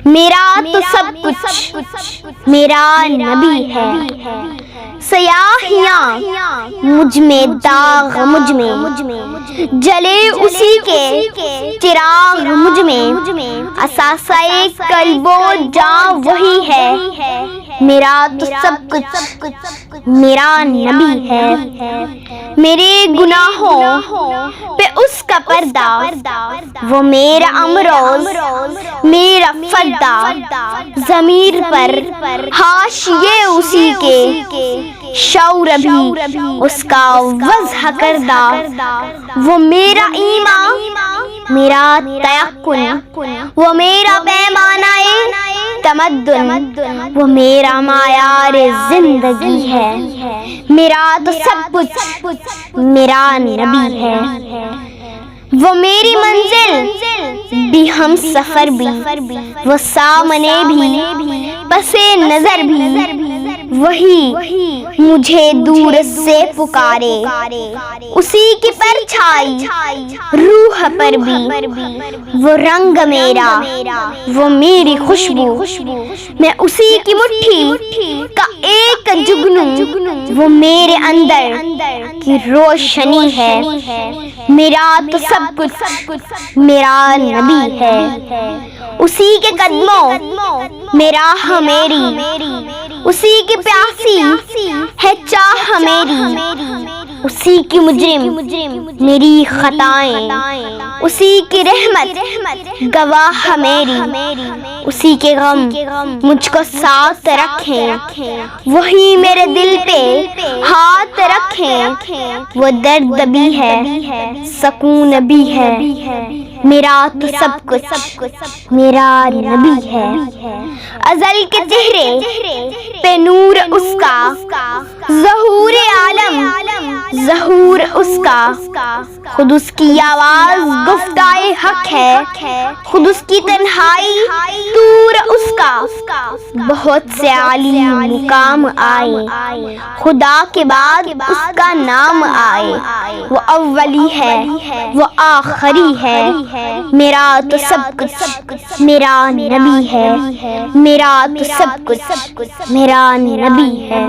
میرا تو سب کچھ میرا نبی ہے۔ سیاہیاں مجھ میں، داغ مجھ میں، جلے اسی کے چراغ مجھ میں، اثاثہ قلب و جاں وہی ہے۔ میرا تو سب کچھ میرا نبی ہے۔ میرے گناہوں پہ اس کا پردہ، وہ میرا امروز میرا فردہ، ضمیر پر حاشیے اسی کے، شعور بھی اس کا وضح کردہ، وہ میرا ایمان میرا تیقن، وہ میرا پیمانہ تمدن، وہ میرا معیار زندگی ہے۔ میرا تو سب کچھ میرا نبی ہے۔ وہ میری منزل بھی، ہم سفر بھی، وہ سامنے بھی، پس نظر بھی، وہی مجھے دور سے پکارے، اسی کی پرچھائی روح پر بھی، وہ رنگ میرا، وہ میری خوشبو، میں اسی کی مٹھی کا ایک جگنو، وہ میرے اندر کی روشنی ہے۔ میرا تو سب کچھ میرا نبی ہے۔ اسی کے قدموں میں راہ میری، اسی کی پیاسی ہے چاہ میری، اسی کی مجرم میری خطائیں، اسی کی رحمت گواہ میری، اسی کے غم مجھ کو ساتھ رکھیں، وہی میرے دل پہ ہاتھ رکھیں، وہ درد بھی ہے سکون بھی ہے۔ میرا تو سب کچھ میرا نبی ہے۔ ازل کے چہرے پہ نور اس کا، ظہور عالم ظہور اس کا، خود اس کی آواز گفتائے حق ہے، خود اس کی تنہائی طور اس کا، بہت سے عالی مقام آئے، خدا کے بعد اس کا نام آئے، وہ اولی ہے وہ آخری ہے۔ میرا تو سب کچھ میرا نبی ہے۔ میرا تو سب کچھ میرا نبی ہے۔